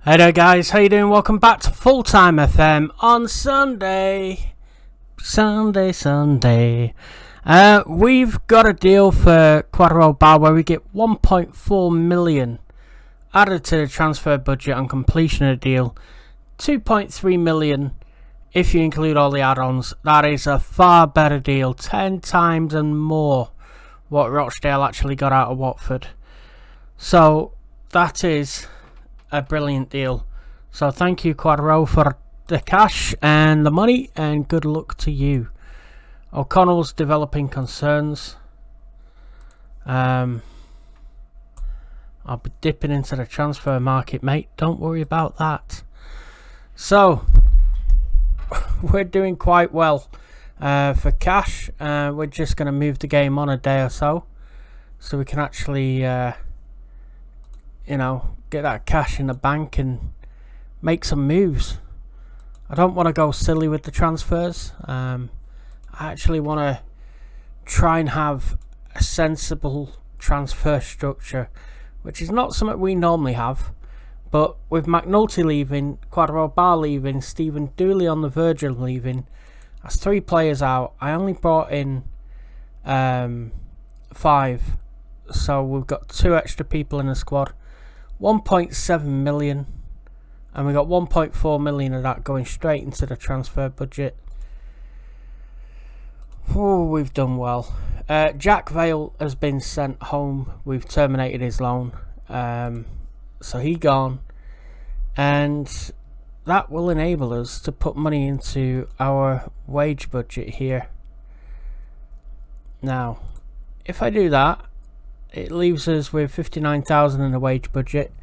Hey there guys, how you doing? Welcome back to Full Time FM on Sunday. We've got a deal for Quadro Bar where we get 1.4 million added to the transfer budget on completion of the deal. 2.3 million if you include all the add-ons. That is a far better deal, 10 times and more what Rochdale actually got out of Watford. So that is a brilliant deal. So thank you, Quadro, for the cash and the money, and good luck to you. O'Connell's developing concerns. I'll be dipping into the transfer market, mate. Don't worry about that. So we're doing quite well for cash. We're just going to move the game on a day or so we can actually get that cash in the bank and make some moves. I don't want to go silly with the transfers. I actually want to try and have a sensible transfer structure, which is not something we normally have. But with McNulty leaving, Quadro Bar leaving, Stephen Dooley on the verge of leaving, that's 3 players out. I only brought in 5, so we've got 2 extra people in the squad. 1.7 million, and we got 1.4 million of that going straight into the transfer budget. Oh, we've done well. Jack Vale has been sent home. We've terminated his loan, so he gone, and that will enable us to put money into our wage budget here. Now, if I do that, it leaves us with 59,000 in the wage budget.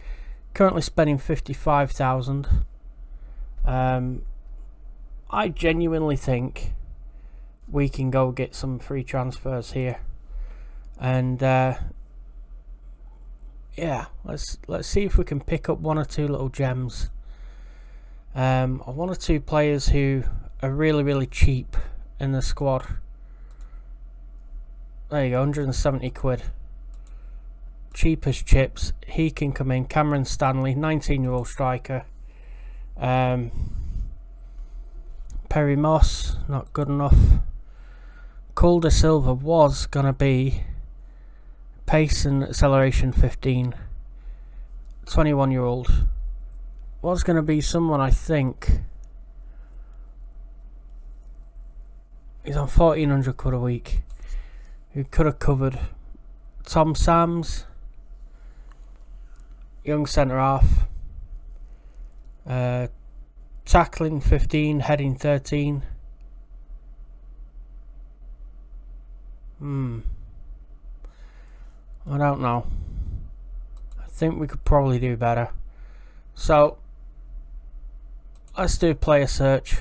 Currently spending 55,000. I genuinely think we can go get some free transfers here, and yeah, let's see if we can pick up 1 or 2 little gems. Or 1 or 2 players who are really cheap in the squad. There you go, 170 quid. Cheap as chips. He can come in. Cameron Stanley, 19-year-old striker. Perry Moss, not good enough. Calder Silva was going to be pace and acceleration 15. 21-year-old. Was going to be someone, I think. He's on 1,400 quid a week. Who could have covered Tom Sams. Young centre half. Tackling 15, heading 13. I don't know. I think we could probably do better. So let's do a player search.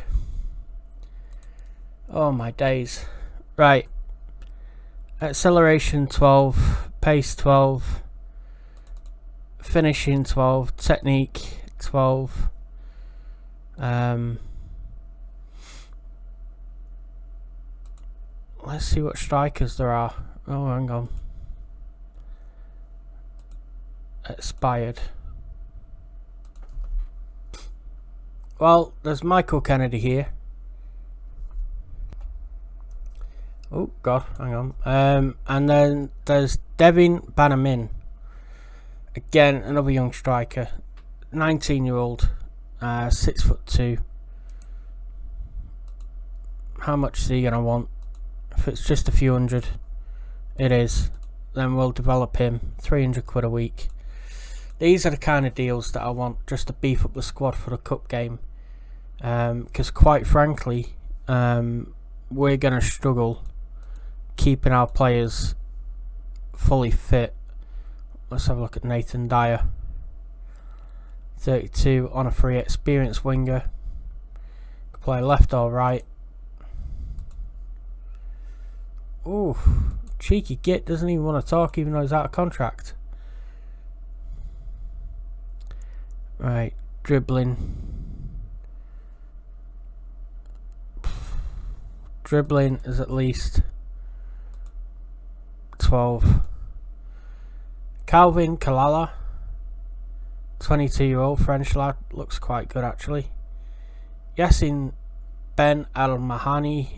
Oh my days. Right. Acceleration 12, pace 12, finishing 12, technique 12. Let's see what strikers there are. Oh, hang on. Expired. Well, there's Michael Kennedy here. Oh God, hang on. And then there's Devin Bannerman. Again, another young striker, 19-year-old, 6'2". How much is he gonna want? If it's just a few hundred, it is. Then we'll develop him. 300 quid a week. These are the kind of deals that I want, just to beef up the squad for the cup game. Because quite frankly, we're gonna struggle keeping our players fully fit. Let's have a look at Nathan Dyer. 32 on a free, experienced winger. Can play left or right. Ooh, cheeky git, doesn't even want to talk even though he's out of contract. Right, dribbling. Dribbling is at least 12. Calvin Kalala, 22-year-old French lad. Looks quite good actually. Yassin Ben Al Mahani.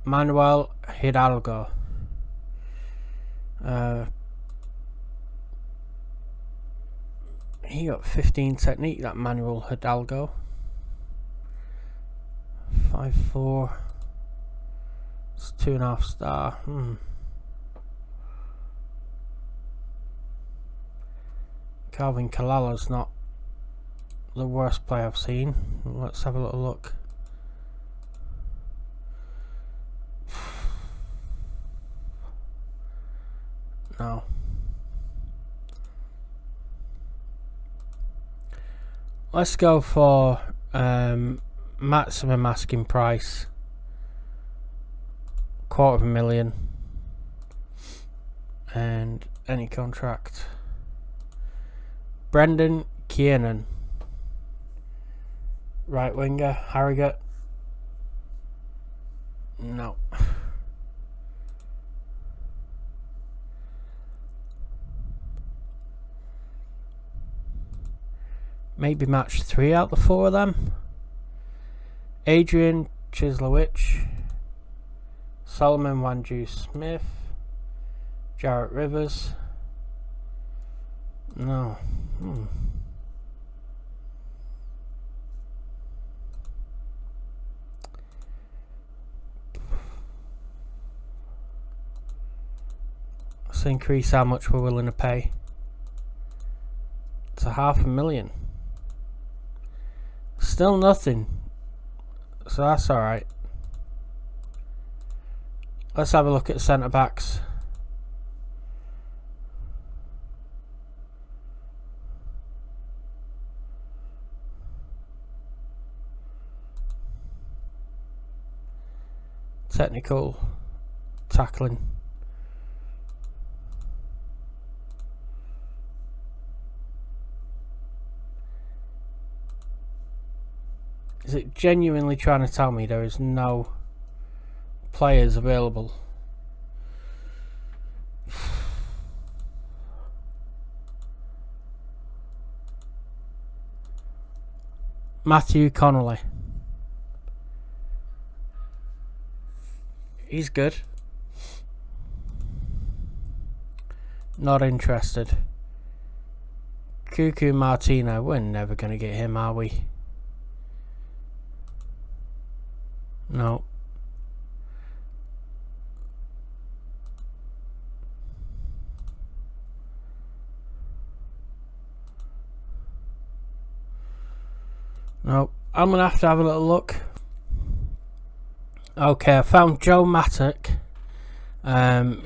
Manuel Hidalgo. He got 15 technique, that Manuel Hidalgo. 5'4". It's 2.5 star. Calvin Kalala's not the worst player I've seen. Let's have a little look. No. Let's go for maximum asking price. $250,000. And any contract. Brendan Kiernan. Right winger. Harrogate. No. Maybe match 3 out of the 4 of them. Adrian Chislewicz, Solomon Wanju Smith, Jarrett Rivers. No. Let's increase how much we're willing to pay. It's $500,000. Still nothing, so that's alright. Let's have a look at centre backs. Technical, tackling. Is it genuinely trying to tell me there is no players available? Matthew Connolly. He's good. Not interested. Cuckoo Martino. We're never going to get him, are we? No. No. I'm going to have a little look. Okay, I found Joe Mattock.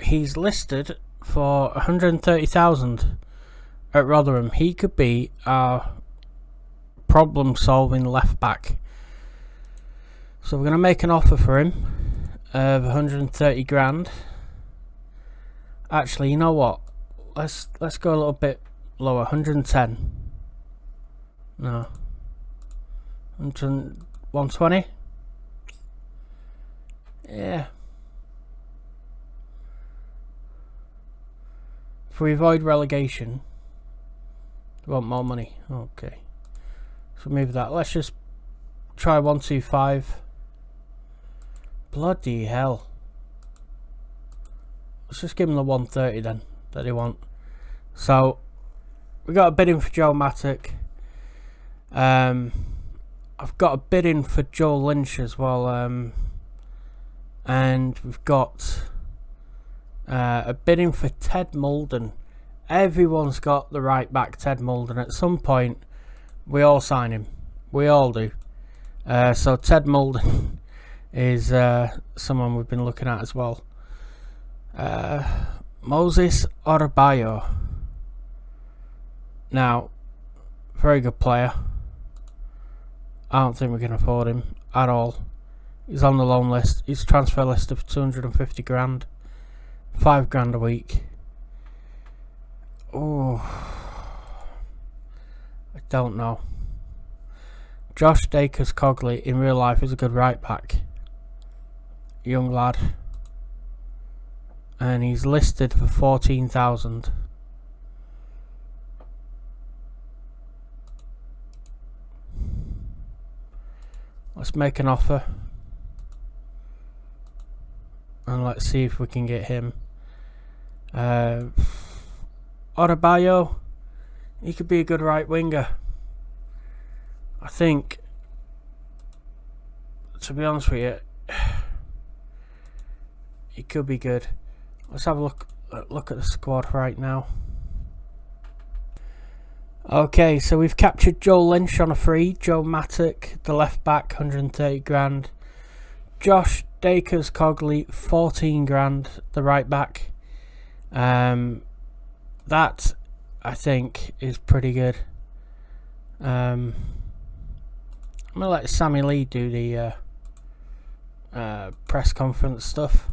He's listed for 130,000 at Rotherham. He could be our problem-solving left-back. So we're going to make an offer for him of 130 grand. Actually, you know what? Let's go a little bit lower. 110. No. 120. Yeah. If we avoid relegation, we want more money. Okay. So move that. Let's just try 125. Bloody hell. Let's just give him the 130 then that they want. So we got a bid in for Joe Mattock. I've got a bid in for Joel Lynch as well. And we've got a bid in for Ted Mulden. Everyone's got the right back, Ted Mulden. At some point, we all sign him. We all do. So Ted Mulden is someone we've been looking at as well. Moses Adebayo. Now, very good player. I don't think we can afford him at all. He's on the loan list. He's transfer list of 250 grand. 5 grand a week. Oh, I don't know. Josh Dakers Cogley in real life is a good right back. Young lad. And he's listed for 14,000. Let's make an offer. And let's see if we can get him. Adebayo, he could be a good right winger. I think, to be honest with you, he could be good. Let's have a look at the squad right now. Okay, so we've captured Joe Lynch on a free. Joe Mattock, the left back, 130 grand. Josh Dakers Cogley, 14 grand, the right back. That, I think, is pretty good. I'm going to let Sammy Lee do the press conference stuff.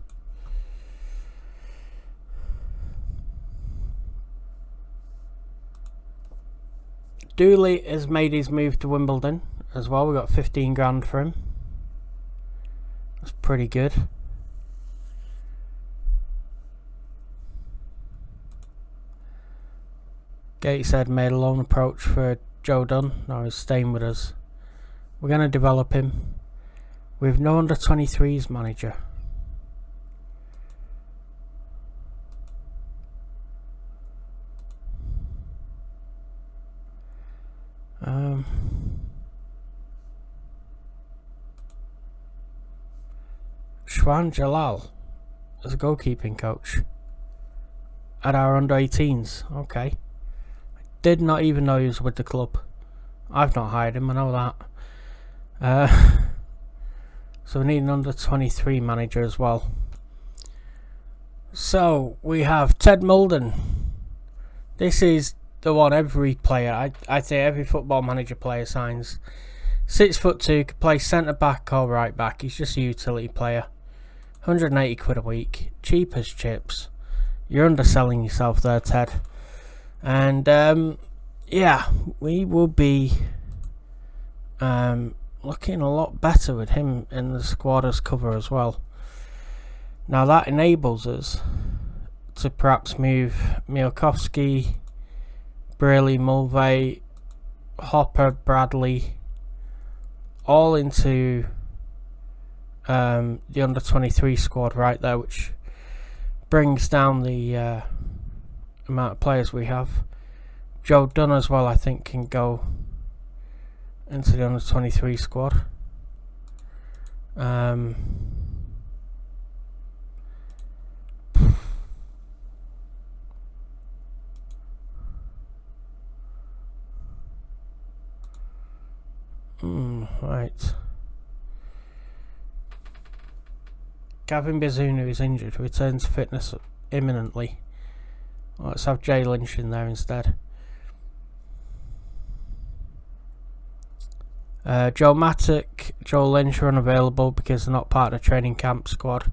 Dooley has made his move to Wimbledon as well. We got 15 grand for him. That's pretty good. Gateshead made a loan approach for Joe Dunn. Now he's staying with us. We're going to develop him. We have no under 23s manager. Shwan Jalal as a goalkeeping coach at our under 18s. Okay. I did not even know he was with the club. I've not hired him, I know that. So we need an under 23 manager as well. So we have Ted Mulden. This is the one every player, I'd say every Football Manager player signs. 6'2", could play centre back or right back. He's just a utility player. 180 quid a week, cheap as chips. You're underselling yourself there, Ted. And yeah, we will be looking a lot better with him in the squad as cover as well. Now that enables us to perhaps move Miałkowski, Braley, Mulvey, Hopper, Bradley, all into the under 23 squad right there, which brings down the amount of players we have. Joe Dunn as well, I think, can go into the under 23 squad. Right. Gavin Bazunu, who is injured, returns to fitness imminently. Let's have Jay Lynch in there instead. Joe Mattock, Joe Lynch are unavailable because they're not part of the training camp squad.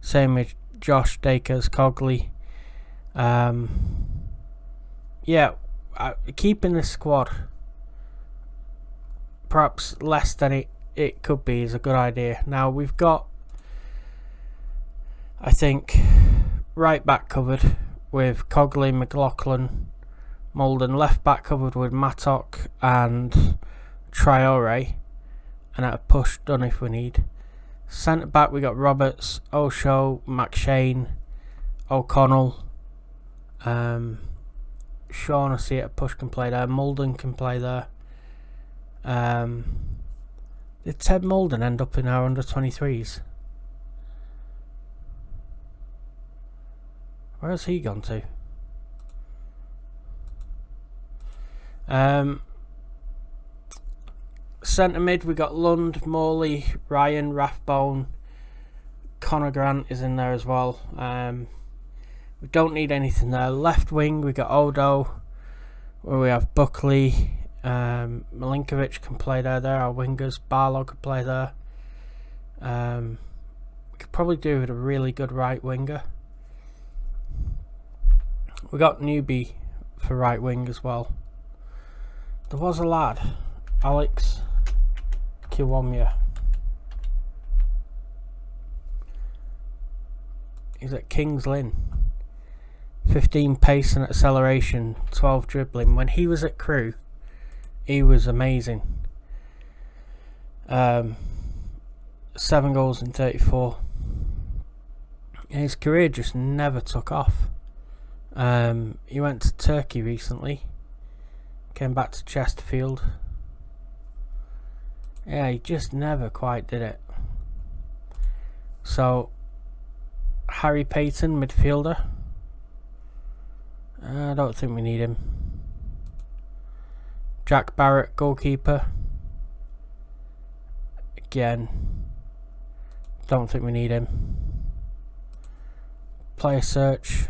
Same with Josh Dakers Cogley. Yeah, keeping the squad perhaps less than it could be is a good idea. Now we've got, I think, right back covered with Cogley, McLaughlin, Mulden. Left back covered with Mattock and Traore, and at a push done if we need. Centre back we got Roberts, Osho, McShane, O'Connell. Shaughnessy at a push can play there. Mulden can play there. Did Ted Mulden end up in our under 23s? Where has he gone to? Centre mid we got Lund, Morley, Ryan, Rathbone, Connor Grant is in there as well. We don't need anything there. Left wing we got Odo, where we have Buckley, Milinkovic can play there. There are wingers. Barlow could play there. We could probably do with a really good right winger. We got Newby for right wing as well. There was a lad, Alex Kiwamia. He's at Kings Lynn. 15 pace and acceleration, 12 dribbling. When he was at Crewe, he was amazing. 7 goals in 34. His career just never took off. He went to Turkey recently. Came back to Chesterfield. Yeah, he just never quite did it. So, Harry Payton, midfielder. I don't think we need him. Jack Barrett, goalkeeper. Again, don't think we need him. Player search.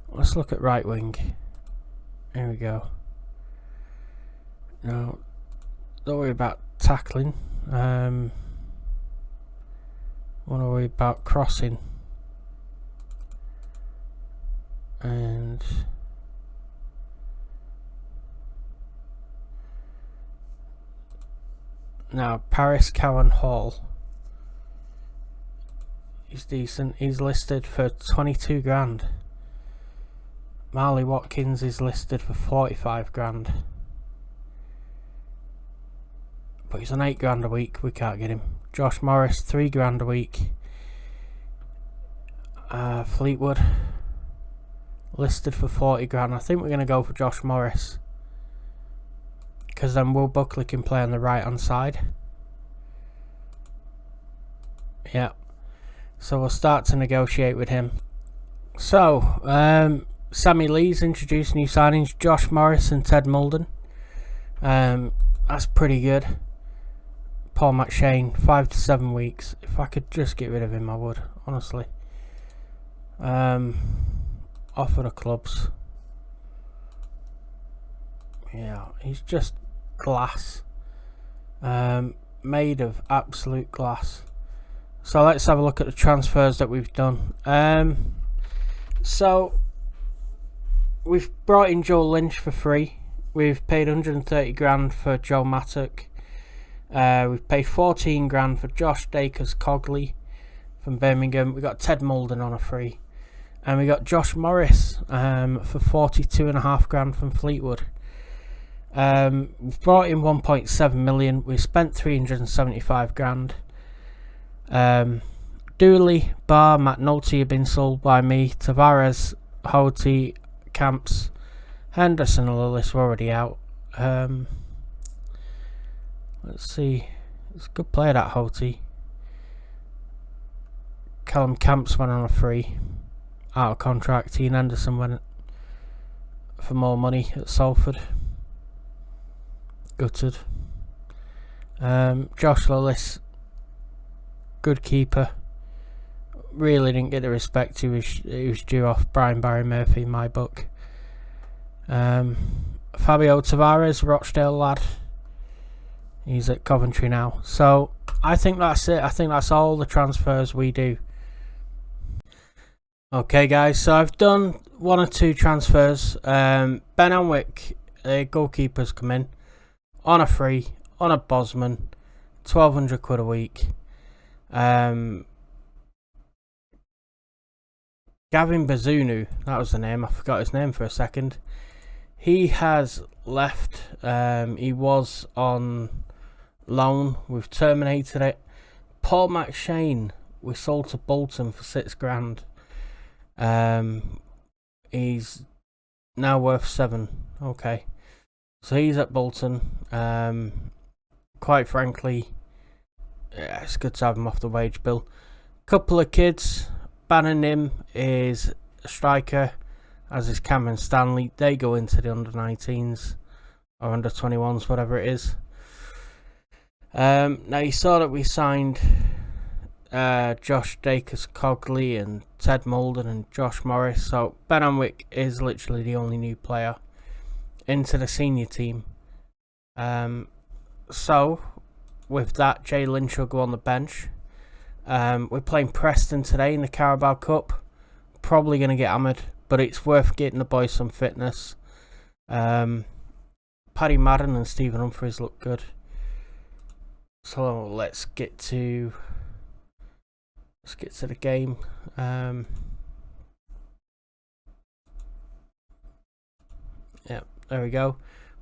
Let's look at right wing. Here we go. Now, don't worry about tackling. Want to worry about crossing. And now Paris Cowan Hall. He's decent. He's listed for 22 grand. Marley Watkins is listed for 45 grand. But he's on 8 grand a week. We can't get him. Josh Morris, 3 grand a week. Fleetwood listed for 40 grand. I think we're going to go for Josh Morris, because then Will Buckley can play on the right hand side. Yeah. So we'll start to negotiate with him. So, Sammy Lee's introduced new signings, Josh Morris and Ted Mulden. That's pretty good. Paul McShane, 5 to 7 weeks. If I could just get rid of him, I would, honestly. Offer the clubs. Yeah, he's just glass. Made of absolute glass. So let's have a look at the transfers that we've done. So we've brought in Joe Lynch for free. We've paid 130 grand for Joe Mattock. We've paid 14 grand for Josh Dakers-Cogley from Birmingham. We got Ted Mulden on a free. And we got Josh Morris for 42.5 grand from Fleetwood. We've brought in 1.7 million. We spent 375 grand. Dooley, Barr, McNulty have been sold by me. Tavares, Houghty, Camps, Henderson and Lillis were already out. Let's see. It's a good player, that Houghty. Callum Camps went on a free. Out of contract. Ian Henderson went for more money at Salford. Gutted. Josh Lillis, good keeper. Really didn't get the respect he was due off Brian Barry Murphy in my book. Fabio Tavares, Rochdale lad. He's at Coventry now. So I think that's it. I think that's all the transfers we do. Okay guys, so I've done 1 or 2 transfers. Ben Anwick, goalkeeper's come in on a free, on a Bosman, 1,200 quid a week. Gavin Bazunu, that was the name, I forgot his name for a second. He has left. He was on loan, we've terminated it. Paul McShane, we sold to Bolton for 6 grand. He's now worth 7. Okay, so he's at Bolton. Quite frankly, yeah, it's good to have him off the wage bill. Couple of kids. Bannon Nim is a striker, as is Cameron Stanley. They go into the under-19s or under-21s, whatever it is. Now you saw that we signed Josh Dakers-Cogley and Ted Mulden and Josh Morris. So Ben Anwick is literally the only new player into the senior team. So with that, Jay Lynch will go on the bench. We're playing Preston today in the Carabao Cup. Probably going to get hammered, but it's worth getting the boys some fitness. Paddy Madden and Stephen Humphries look good. So let's get to the game. Yeah, there we go.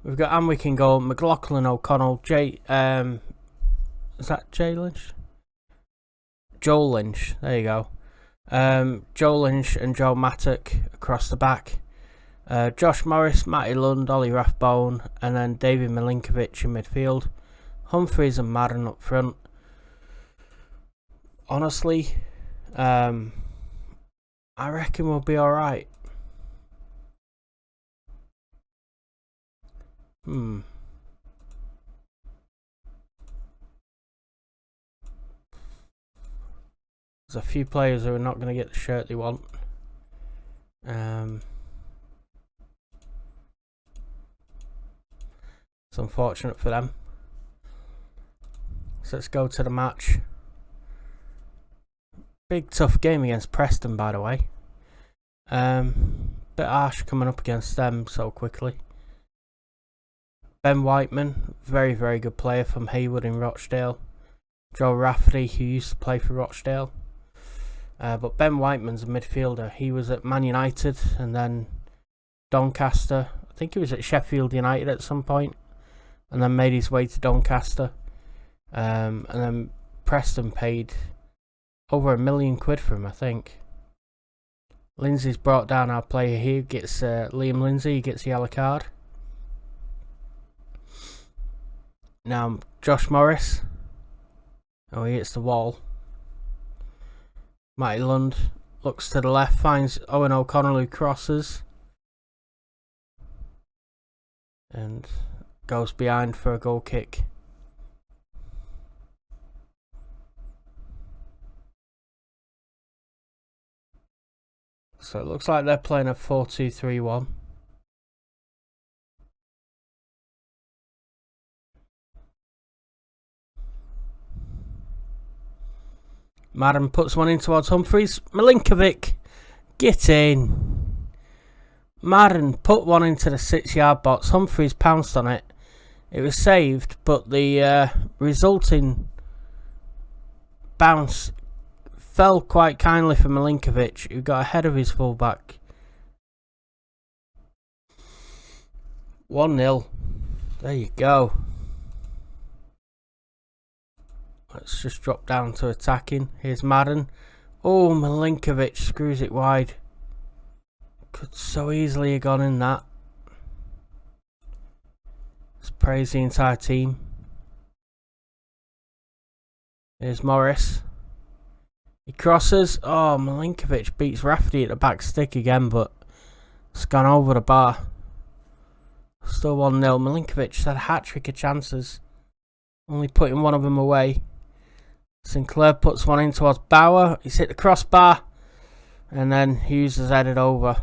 We've got Anwick in goal, McLaughlin, O'Connell, is that Jay Lynch? Joel Lynch, there you go. Joel Lynch and Joe Mattock across the back. Josh Morris, Matty Lund, Ollie Rathbone, and then David Milinkovic in midfield. Humphries and Madden up front. Honestly, I reckon we'll be alright. There's a few players who are not going to get the shirt they want. It's unfortunate for them. So let's go to the match. Big tough game against Preston, by the way. Bit harsh coming up against them so quickly. Ben Whiteman, very, very good player from Haywood in Rochdale. Joe Rafferty, who used to play for Rochdale. But Ben Whiteman's a midfielder. He was at Man United and then Doncaster. I think he was at Sheffield United at some point, and then made his way to Doncaster. And then Preston paid over £1 million for him, I think. Lindsay's brought down our player here. Gets Liam Lindsay. He gets the yellow card. Now Josh Morris. Oh, he hits the wall. Matty Lund looks to the left, finds Owen O'Connell, who crosses and goes behind for a goal kick. So it looks like they're playing a 4-2-3-1. Madden puts one in towards Humphries. Milinkovic, get in. Madden put one into the 6-yard box. Humphries pounced on it. It was saved, but the resulting bounce fell quite kindly for Milinkovic, who got ahead of his fullback. 1-0. There you go. Let's just drop down to attacking. Here's Madden. Oh, Milinkovic screws it wide. Could so easily have gone in that. Let's praise the entire team. Here's Morris. He crosses. Oh, Milinkovic beats Rafferty at the back stick again, but it's gone over the bar. Still 1-0. Milinkovic had a hat-trick of chances, only putting one of them away. Sinclair puts one in towards Bauer. He's hit the crossbar, and then Hughes has headed over.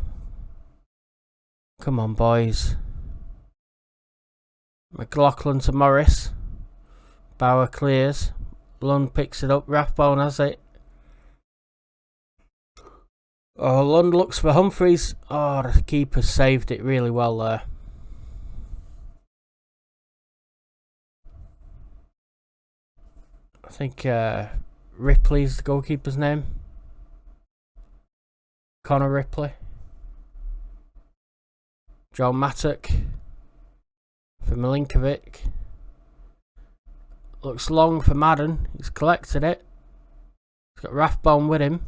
Come on, boys. McLaughlin to Morris. Bauer clears. Lund picks it up. Rathbone has it. Oh, Lund looks for Humphries. Oh, the keeper saved it really well there. I think Ripley's the goalkeeper's name. Connor Ripley. Joe Mattock for Milinkovic. Looks long for Madden. He's collected it. He's got Rathbone with him.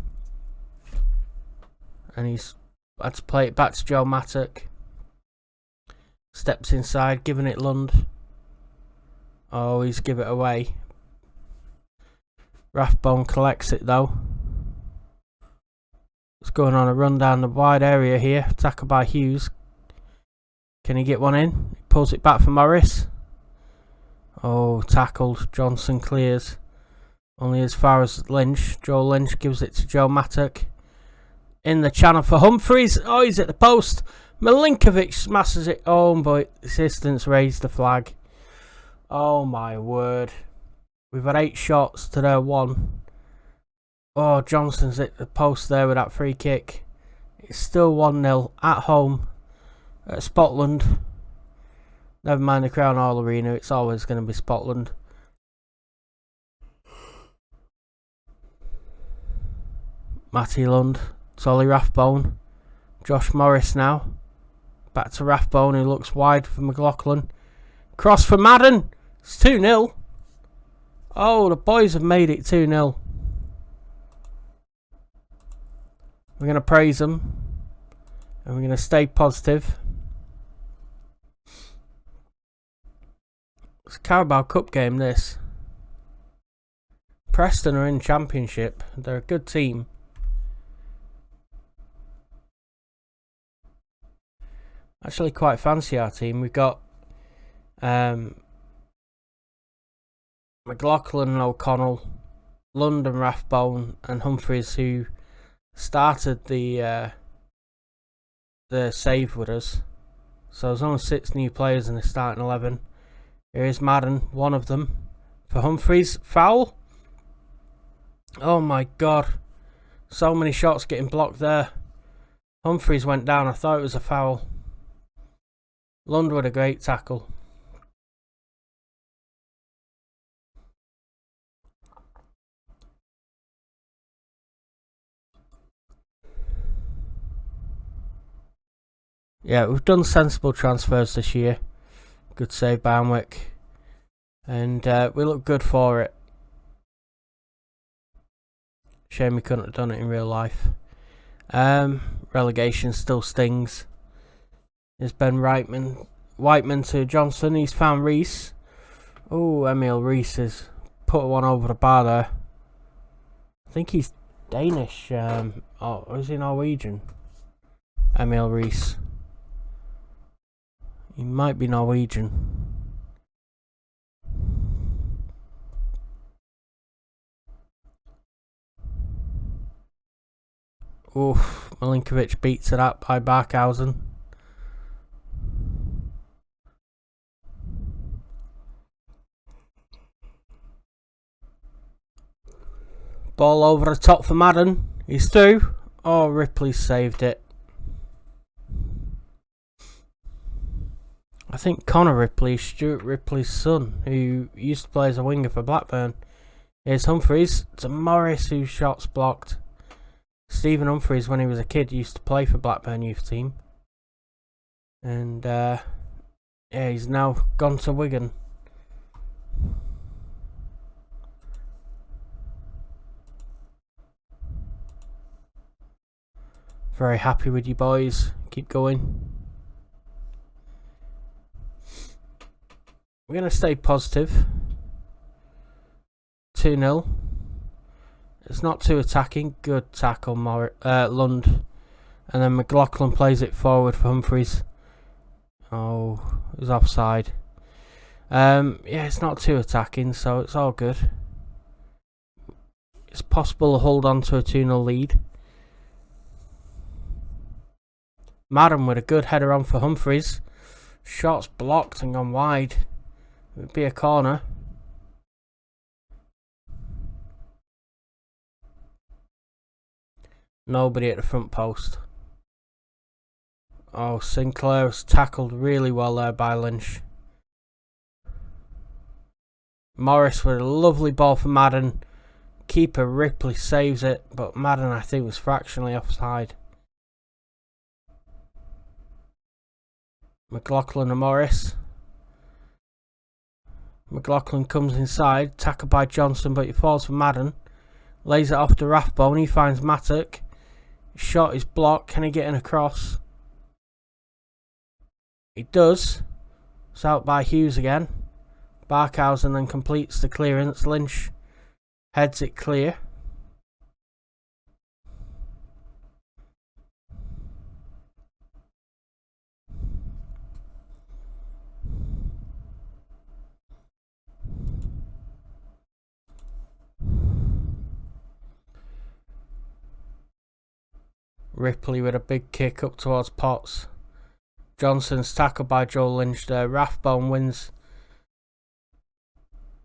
And he's had to play it back to Joe Mattock. Steps inside, giving it Lund. Oh, he's give it away. Rathbone collects it though. It's going on a run down the wide area here. Tackle by Hughes. Can he get one in? He pulls it back for Morris. Oh, tackled. Johnson clears. Only as far as Lynch. Joe Lynch gives it to Joe Mattock. In the channel for Humphries. Oh, he's at the post. Milinkovic smashes it home, but assistants raised the flag. Oh my word. We've had 8 shots to their 1. Oh, Johnson's at the post there with that free kick. It's still 1-0 at home at Spotland. Never mind the Crown Hall Arena, it's always going to be Spotland. Matty Lund, Solly Rathbone, Josh Morris now. Back to Rathbone, who looks wide for McLaughlin. Cross for Madden. It's 2-0. Oh, the boys have made it 2-0. We're going to praise them. And we're going to stay positive. It's a Carabao Cup game, this. Preston are in Championship. They're a good team. Actually quite fancy our team. We've got McLaughlin and O'Connell, London, Rathbone and Humphries, who started the save with us. So there's only 6 new players in the starting 11. Here is Madden, one of them. For Humphries, foul. Oh my god. So many shots getting blocked there. Humphries went down. I thought it was a foul. Lund with a great tackle. Yeah, we've done sensible transfers this year. Good save by Anwick. And we look good for it. Shame we couldn't have done it in real life. Relegation still stings. There's Ben Whiteman to Johnson. He's found Reese. Oh, Emil Reese has put one over the bar there. I think he's Danish. Or is he Norwegian? Emil Reese. He might be Norwegian. Oof, Milinkovic beats it up by Barkhausen. Ball over the top for Madden. He's through. Oh, Ripley saved it. I think Connor Ripley, Stuart Ripley's son, who used to play as a winger for Blackburn. Here's Humphries to Morris, whose shot's blocked. Stephen Humphries, when he was a kid, used to play for Blackburn youth team. And, yeah, he's now gone to Wigan. Very happy with you boys. Keep going. We're going to stay positive. 2-0. It's not too attacking. Good tackle, Lund. And then McLaughlin plays it forward for Humphries. Oh, it was offside. Yeah, it's not too attacking, so it's all good. It's possible to hold on to a 2-0 lead. Madden with a good header on for Humphries. Shot's blocked and gone wide. It would be a corner. Nobody at the front post. Oh, Sinclair was tackled really well there by Lynch. Morris with a lovely ball for Madden. Keeper Ripley saves it, but Madden, I think, was fractionally offside. McLaughlin and Morris. McLaughlin comes inside, tackled by Johnson, but he falls for Madden. Lays it off to Rathbone. He finds Mattock. Shot is blocked. Can he get in across? He does. It's out by Hughes again. Barkhausen then completes the clearance. Lynch heads it clear. Ripley with a big kick up towards Potts. Johnson's tackled by Joe Lynch there. Rathbone wins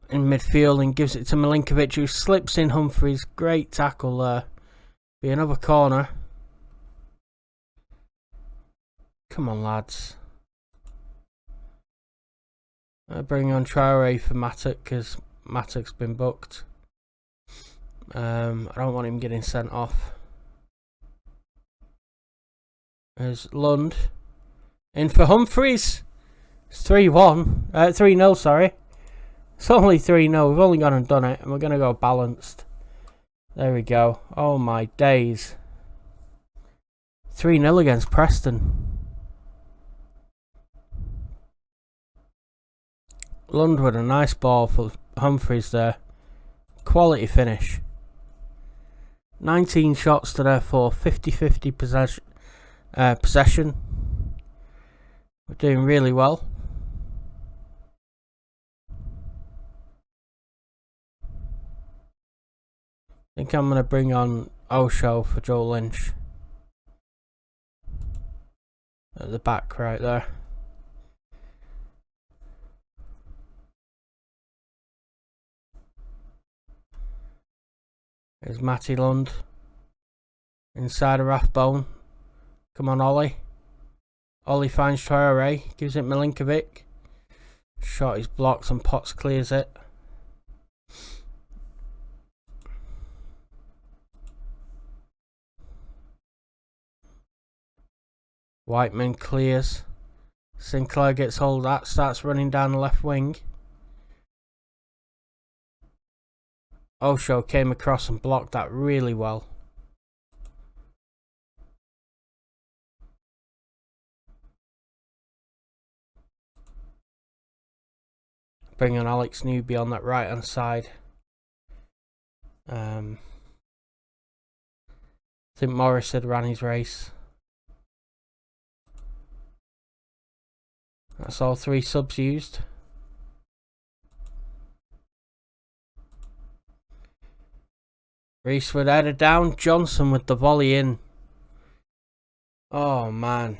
in midfield and gives it to Milinkovic, who slips in Humphries. Great tackle there. Be another corner. Come on, lads. I bring on Traore for Mattock because Mattock's been booked. I don't want him getting sent off. There's Lund In for Humphries. It's 3-1. 3-0, sorry. It's only 3-0. We've only gone and done it. And we're going to go balanced. There we go. Oh my days. 3-0 against Preston. Lund with a nice ball for Humphries there. Quality finish. 19 shots to their 4. 50-50 possession. We're doing really well. I think I'm going to bring on Osho for Joe Lynch. At the back right there. Here's Matty Lund. Inside of Rathbone. Come on, Ollie. Ollie finds Traore. Gives it Milinkovic. Shot is blocked and Potts clears it. Whiteman clears. Sinclair gets hold of that. Starts running down the left wing. Osho came across and blocked that really well. Bring on Alex Newby on that right hand side. I think Morris had ran his race. That's all 3 subs used. Reese with header down. Johnson with the volley in. Oh man.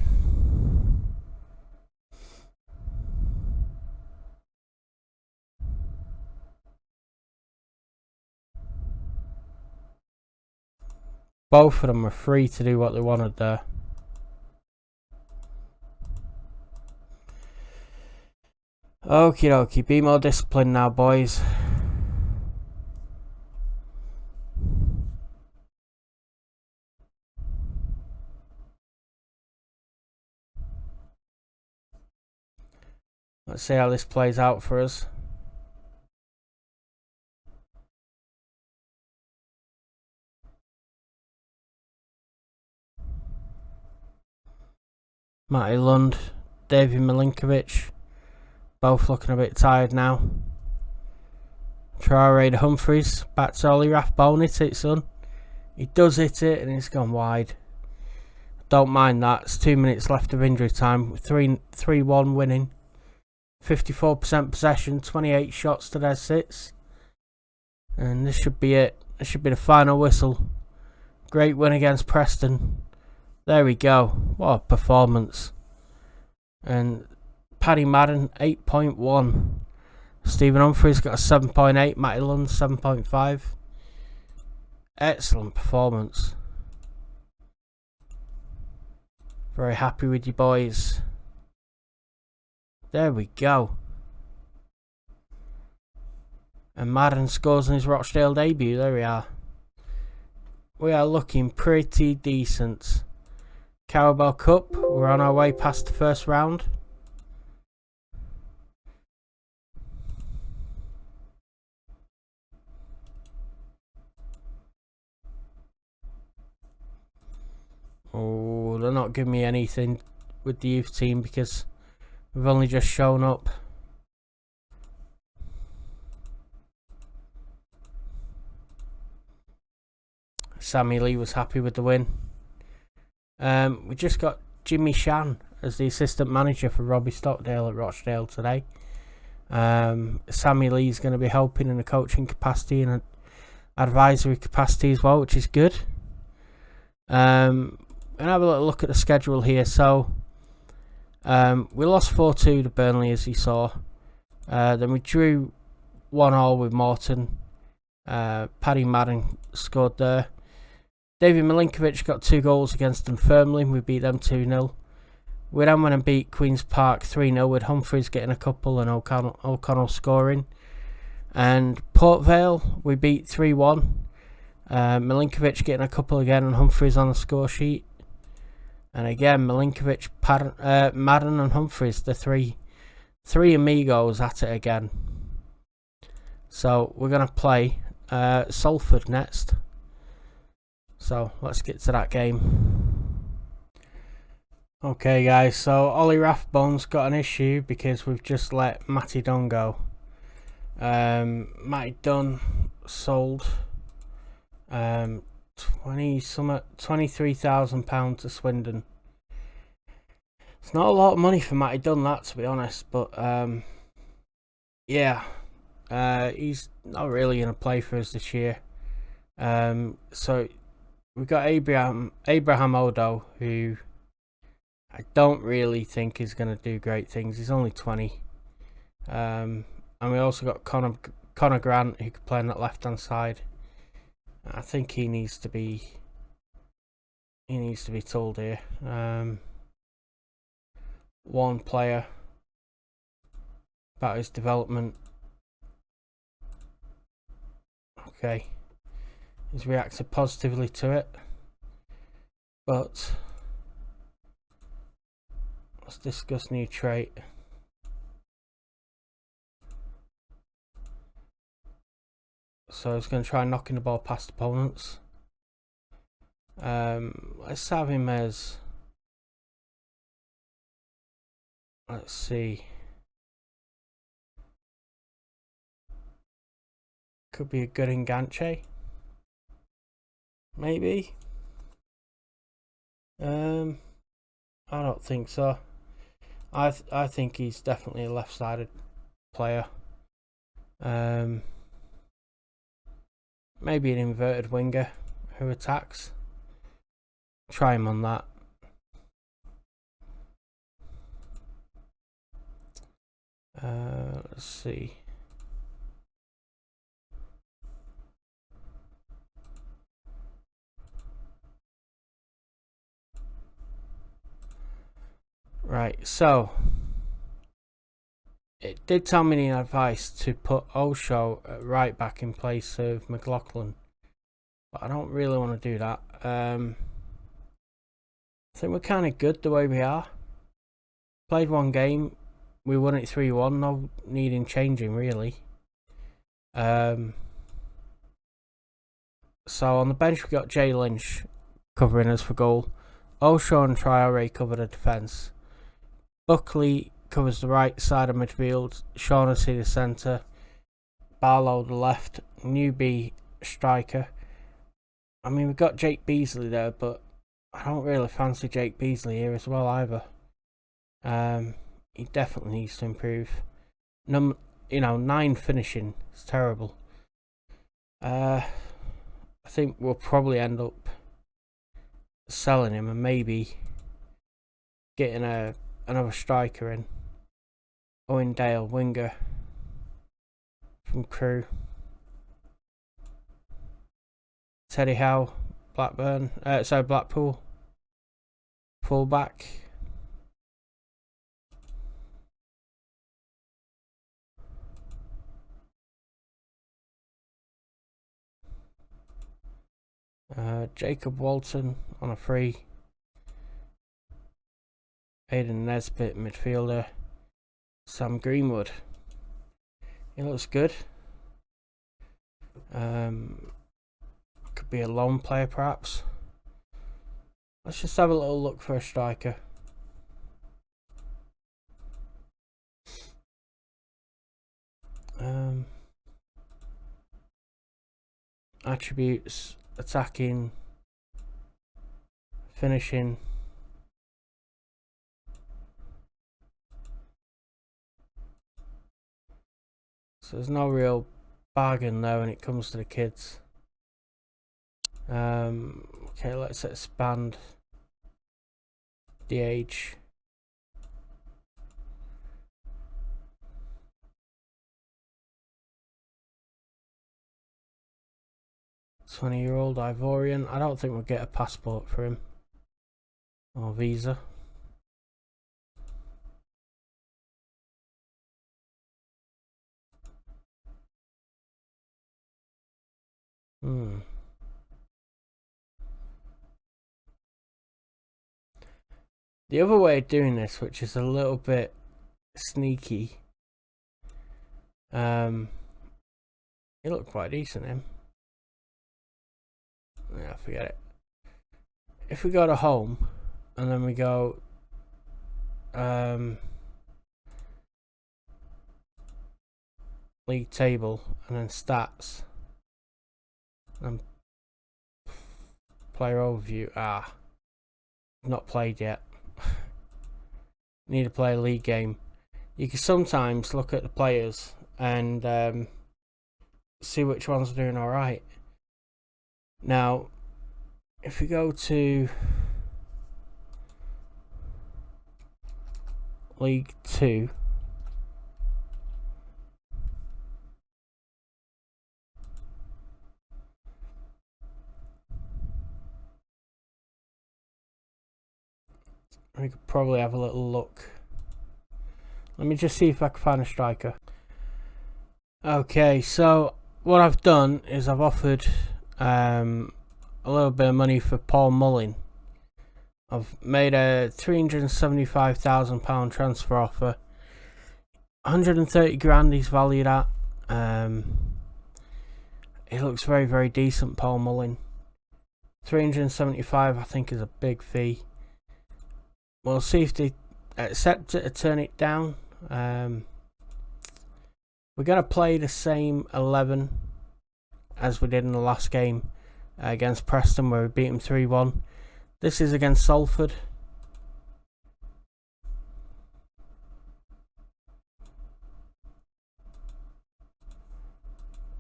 Both of them were free to do what they wanted there. Okie dokie, be more disciplined now, boys. Let's see how this plays out for us. Matty Lund, David Milinkovic, both looking a bit tired now. Traore to Humphries, back to Ollie Rathbone, hit it son. He does hit it and it's gone wide. Don't mind that, it's 2 minutes left of injury time. 3-1 winning. 54% possession, 28 shots to their 6. And this should be it. This should be the final whistle. Great win against Preston. There we go. What a performance. And Paddy Madden, 8.1. Stephen Humphries got a 7.8. Matty Lund, 7.5. Excellent performance. Very happy with you boys. There we go. And Madden scores in his Rochdale debut. There we are. We are looking pretty decent. Carabao Cup, we're on our way past the first round. Oh, they're not giving me anything with the youth team because we've only just shown up. Sammy Lee was happy with the win. We just got Jimmy Shan as the assistant manager for Robbie Stockdale at Rochdale today. Sammy Lee's going to be helping in a coaching capacity and an advisory capacity as well, which is good. And have a little look at the schedule here. So we lost 4-2 to Burnley, as you saw. Then we drew 1-1 with Morton. Paddy Madden scored there. David Milinkovic got 2 goals against Dunfermline. We beat them 2-0. We then went and beat Queen's Park 3-0 with Humphries getting a couple and O'Connell scoring. And Port Vale we beat 3-1. Milinkovic getting a couple again and Humphries on the score sheet. And again, Milinkovic, Madden and Humphries, the three amigos at it again. So we're going to play Salford next. So let's get to that game. Okay guys, so Ollie Rathbone's got an issue because we've just let Matty Dunn go. Matty Dunn sold £23,000 to Swindon. It's not a lot of money for Matty Dunn, that, to be honest, but yeah, he's not really going to play for us this year. So we've got Abraham Odo, who I don't really think is going to do great things. He's only 20. And we also got Connor Grant, who could play on that left hand side. I think he needs to be told here. One player about his development. Okay, he's reacted positively to it, but let's discuss new trait. So he's going to try knocking the ball past opponents. Let's have him as, let's see, could be a good enganche, maybe. I don't think so. I think he's definitely a left-sided player. Maybe an inverted winger who attacks. Try him on that. Let's see. Right, so it did tell me in advice to put Osho at right back in place of McLaughlin, but I don't really want to do that. I think we're kind of good the way we are. Played one game, we won it 3-1, no needing changing really. So on the bench we got Jay Lynch covering us for goal. Osho and Traore cover the defence. Buckley covers the right side of midfield, Shaughnessy the centre, Barlow the left, Newby striker. I mean, we've got Jake Beasley there, but I don't really fancy Jake Beasley here as well either. He definitely needs to improve. 9 finishing is terrible. I think we'll probably end up selling him and maybe getting another striker in. Owen Dale, winger from Crewe. Teddy Howe, Blackpool, fullback. Jacob Walton on a free. Aidan Nesbitt, midfielder. Sam Greenwood. He looks good. Could be a lone player perhaps. Let's just have a little look for a striker. Attributes: attacking, finishing. So there's no real bargain there when it comes to the kids. Okay, let's expand the age. $20-year-old Ivorian. I don't think we'll get a passport for him or visa. The other way of doing this, which is a little bit sneaky, he looked quite decent, him. Yeah, forget it. If we go to home and then we go league table and then stats and player overview, not played yet. Need to play a league game. You can sometimes look at the players and see which ones are doing alright. Now, if we go to League 2, we could probably have a little look. Let me just see if I can find a striker. Okay, so what I've done is I've offered a little bit of money for Paul Mullin. I've made a £375,000 transfer offer. 130 grand he's valued at. He looks very, very decent, Paul Mullin. 375 I think is a big fee. We'll see if they accept it or turn it down. We're going to play the same 11 as we did in the last game against Preston, where we beat them 3-1. This is against Salford.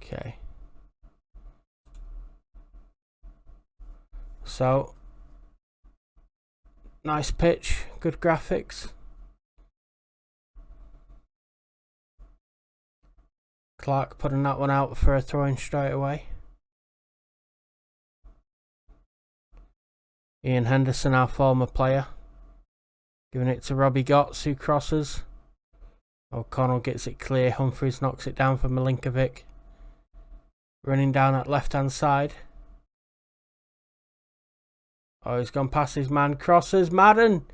Okay. So, nice pitch, good graphics. Clark putting that one out for a throw-in straight away. Ian Henderson, our former player, giving it to Robbie Gotts, who crosses. O'Connell gets it clear. Humphries knocks it down for Milinkovic. Running down that left-hand side. Oh, he's gone past his man. Crosses. Madden.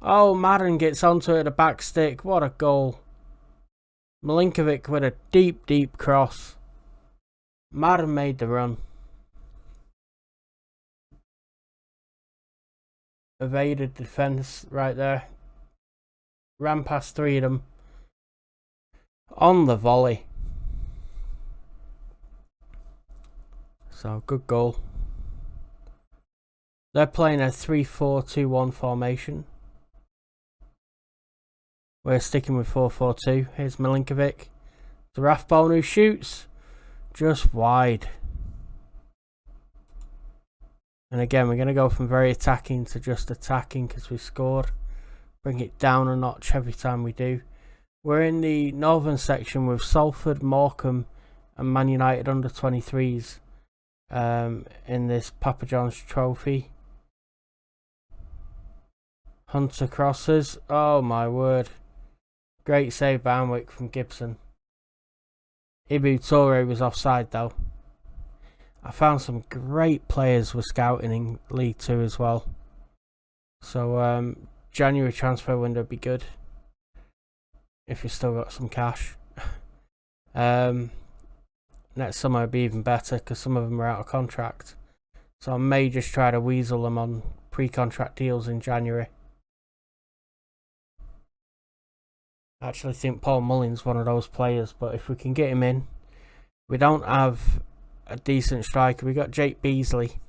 Oh, Madden gets onto it at the back stick. What a goal. Milinkovic with a deep, deep cross. Madden made the run. Evaded defence right there. Ran past three of them. On the volley. So, good goal. They're playing a 3-4-2-1 formation. We're sticking with 4-4-2. Here's Milinkovic. The Rathbone who shoots. Just wide. And again, we're going to go from very attacking to just attacking because we scored. Bring it down a notch every time we do. We're in the northern section with Salford, Morecambe and Man United under 23s in this Papa John's trophy. Hunter crosses. Oh my word. Great save by Anwick from Gibson. Ibu was offside though. I found some great players with scouting in League 2 as well. So January transfer window would be good. If you've still got some cash. Next summer would be even better because some of them are out of contract. So I may just try to weasel them on pre-contract deals in January. I actually think Paul Mullin's one of those players, but if we can get him in, we don't have a decent striker. We got Jake Beasley.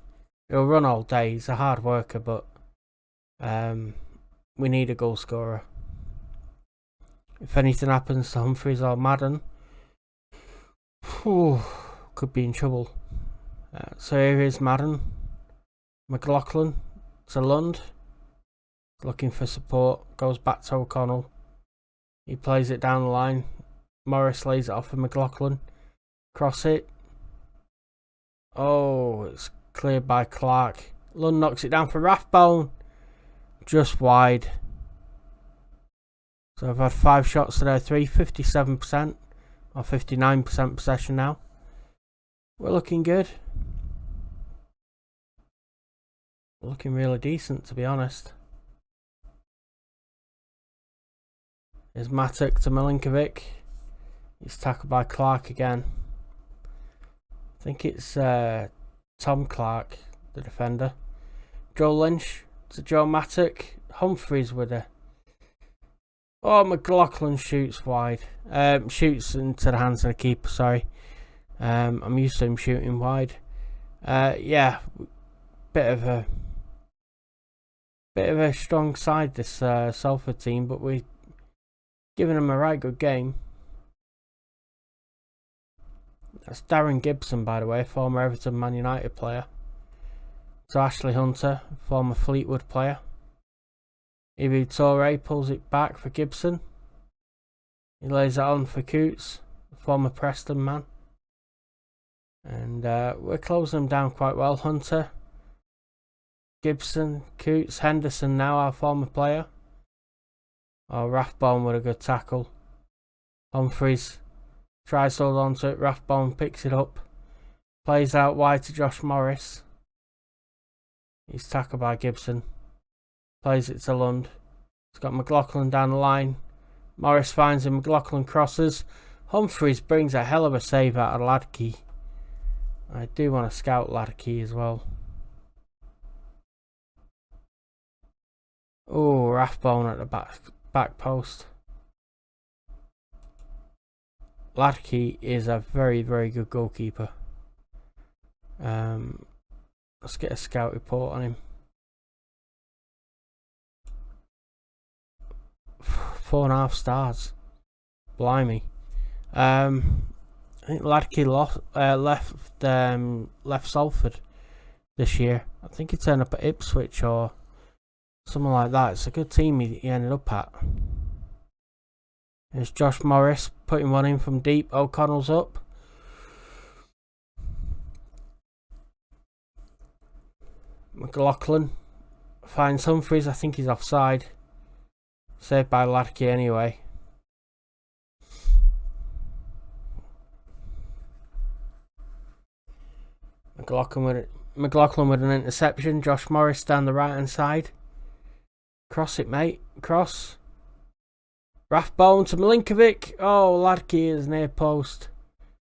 He'll run all day. He's a hard worker, but we need a goal scorer. If anything happens to Humphries or Madden, could be in trouble. So here is Madden. McLaughlin to Lund. Looking for support. Goes back to O'Connell. He plays it down the line. Morris lays it off for McLaughlin. Cross it. Oh, it's cleared by Clark. Lund knocks it down for Rathbone. Just wide. So I've had 5 shots today, 3, 57% or 59% possession now. We're looking good. We're looking really decent, to be honest. There's Matic to Milinkovic. He's tackled by Clark again. I think it's Tom Clark, the defender. Joe Lynch to Joe Matic. Humphries with a... Oh, McLaughlin shoots wide. Shoots into the hands of the keeper, sorry. I'm used to him shooting wide. Yeah, bit of a strong side, this Salford team, but we're giving them a right good game. That's Darren Gibson, by the way, former Everton Man United player. To Ashley Hunter, former Fleetwood player. Ibu Toure pulls it back for Gibson. He lays it on for Coots, former Preston man. And we're closing them down quite well. Hunter, Gibson, Coots, Henderson now our former player. Oh, Rathbone with a good tackle. Humphries tries to hold on to it. Rathbone picks it up. Plays out wide to Josh Morris. He's tackled by Gibson. Plays it to Lund. He's got McLaughlin down the line. Morris finds him. McLaughlin crosses. Humphries brings a hell of a save out of Ladkey. I do want to scout Ladkey as well. Oh, Rathbone at the back post. Ladkey is a very, very good goalkeeper. Let's get a scout report on him. 4.5 stars. Blimey. I think Ladkey left Salford this year. I think he turned up at Ipswich or something like that. It's a good team he ended up at. There's Josh Morris putting one in from deep. O'Connell's up. McLaughlin finds Humphries. I think he's offside. Saved by Ladkey anyway. McLaughlin with an interception. Josh Morris down the right hand side. Cross it, mate. Cross. Rathbone to Milinkovic. Oh, Ladkey is near post.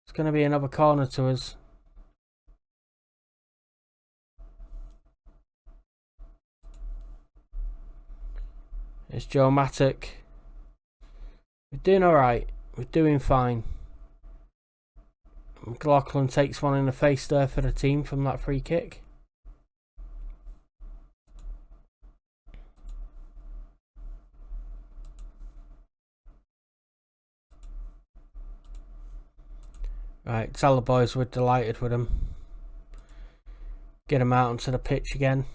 It's going to be another corner to us. It's Joe Matic. We're doing alright. We're doing fine. McLaughlin takes one in the face there for the team from that free kick. Right, tell the boys we're delighted with them. Get them out onto the pitch again.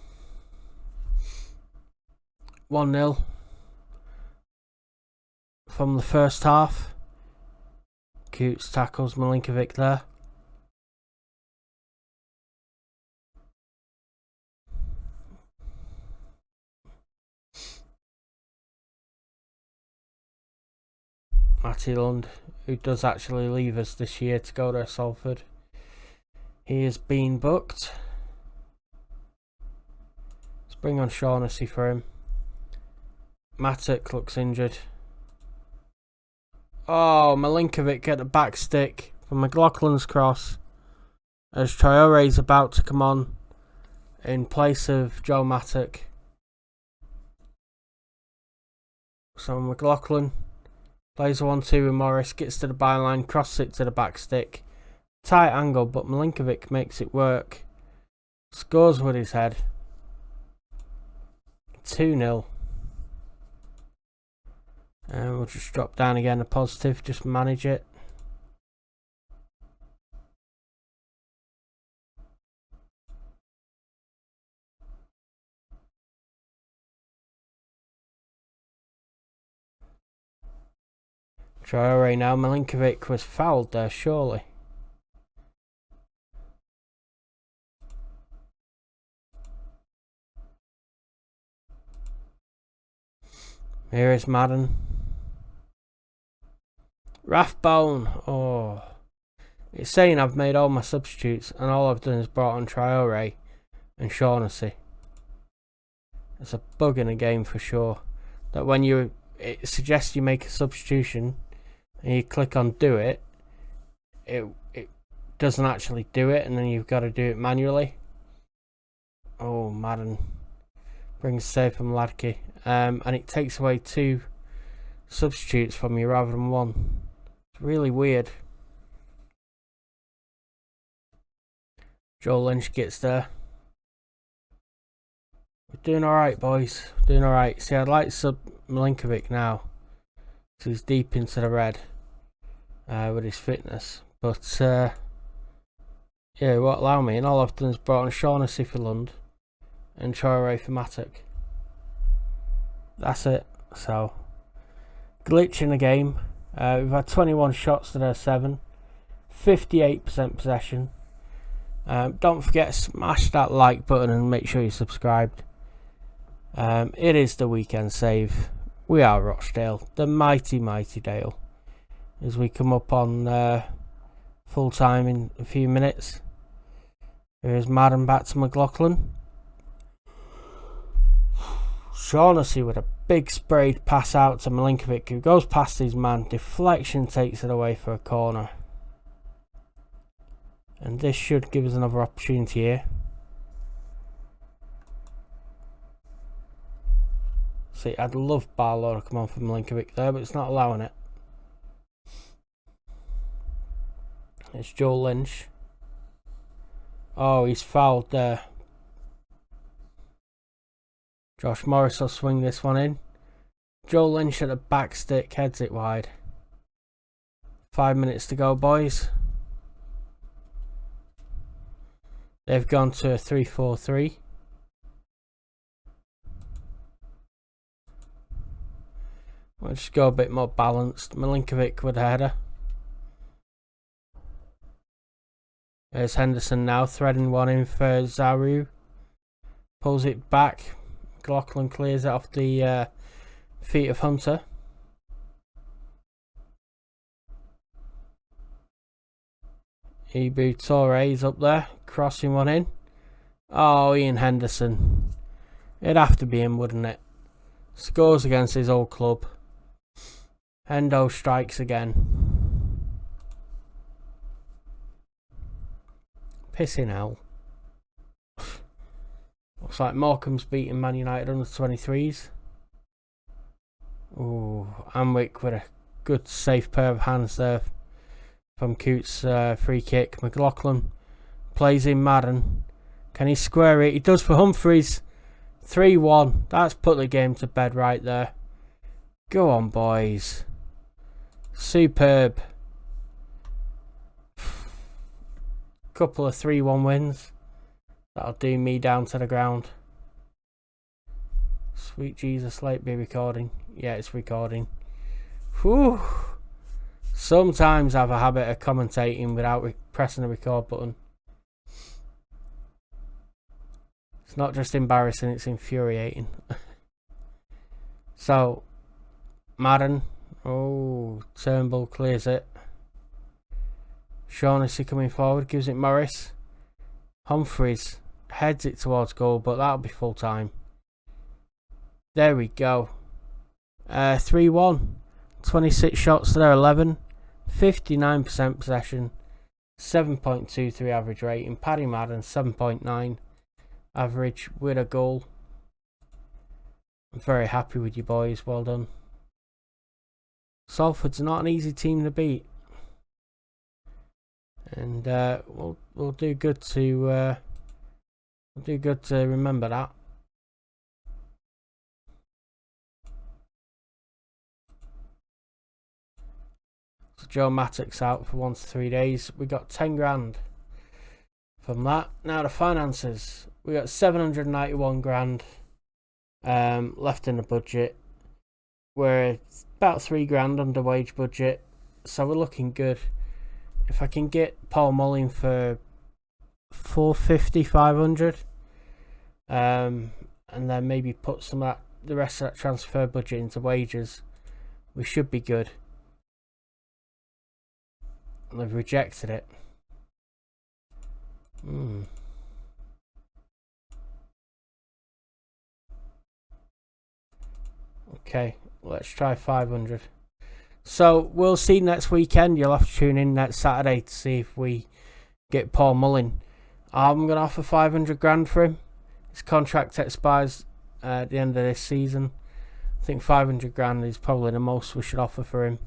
1-0 from the first half. Coots tackles Milinkovic there. Matty Lund, who does actually leave us this year to go to Salford. He has been booked. Let's bring on Shaughnessy for him. Matic looks injured. Oh, Milinkovic at the back stick from McLaughlin's cross. As Traore's about to come on in place of Joe Matic. So McLaughlin plays a 1-2 with Morris, gets to the byline, crosses it to the back stick. Tight angle, but Milinkovic makes it work. Scores with his head. 2-0. And we'll just drop down again a positive, just manage it. Traore now. Milinkovic was fouled there, surely. Here is Madden. Rathbone. Oh. It's saying I've made all my substitutes and all I've done is brought on Traore and Shaughnessy. It's a bug in the game for sure. That when you're it suggests you make a substitution and you click on do it, it doesn't actually do it, and then you've got to do it manually. Oh, Madden brings save from Ladke, and it takes away 2 substitutes from you rather than 1. It's really weird. Joe Lynch gets there. We're doing alright, boys. Doing alright. See, I'd like to sub Milinkovic now, so he's deep into the red with his fitness. But yeah, it won't allow me, and all I've done is brought on Shaughnessy for Lund and Traore for Matic. That's it. So, glitch in the game. We've had 21 shots to their 7, 58% possession. Don't forget to smash that like button and make sure you're subscribed. It is the weekend save. We are Rochdale, the mighty Dale, as we come up on full time in a few minutes. Here's Madden back to McLaughlin. Shaughnessy with a big sprayed pass out to Milinkovic, who goes past his man. Deflection takes it away for a corner. And this should give us another opportunity here. See, I'd love Barlow to come on for Milinkovic there, but it's not allowing it. It's Joe Lynch. Oh, he's fouled there. Josh Morris will swing this one in. Joe Lynch at the back stick, heads it wide. 5 minutes to go, boys. They've gone to a 3-4-3. We'll just go a bit more balanced. Milinkovic with a header. There's Henderson now, threading one in for Zaru. Pulls it back. McLaughlin clears it off the feet of Hunter. Ibu Touré's up there, crossing one in. Oh, Ian Henderson. It'd have to be him, wouldn't it? Scores against his old club. Hendo strikes again. Pissing hell. Looks like Morecambe's beating Man United under 23s. Ooh, Amwick with a good safe pair of hands there from Coots' free kick. McLaughlin plays in Madden. Can he square it? He does for Humphries. 3-1. That's put the game to bed right there. Go on, boys. Superb. Couple of 3-1 wins. That'll do me down to the ground. Sweet Jesus, let it be recording. Yeah, it's recording. Whew. Sometimes I have a habit of commentating without pressing the record button. It's not just embarrassing, it's infuriating. So, Madden. Oh, Turnbull clears it. Shaughnessy coming forward, gives it Morris. Humphries heads it towards goal, but that'll be full time. There we go. 3-1. 26 shots to their 11. 59% possession. 7.23 average rating. Paddy Madden 7.9 average with a goal. I'm very happy with you boys. Well done. Salford's not an easy team to beat, and we'll do good to remember that. So Joe Matic's out for 1 to 3 days. We got 10 grand from that. Now the finances. We got 791 grand left in the budget. We're about 3 grand under wage budget, so we're looking good. If I can get Paul Mullin for 450, 500, and then maybe put some of that, the rest of that transfer budget into wages, we should be good. And they've rejected it. Okay, let's try 500. So we'll see next weekend. You'll have to tune in next Saturday to see if we get Paul Mullin. I'm going to offer 500 grand for him. His contract expires at the end of this season. I think 500 grand is probably the most we should offer for him.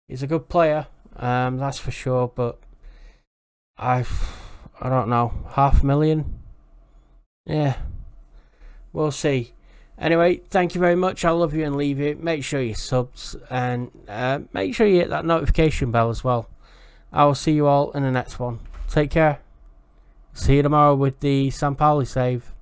He's a good player, that's for sure, but I don't know, 500,000? Yeah, we'll see. Anyway, thank you very much. I love you and leave you. Make sure you subs and make sure you hit that notification bell as well. I will see you all in the next one. Take care. See you tomorrow with the San Pauli save.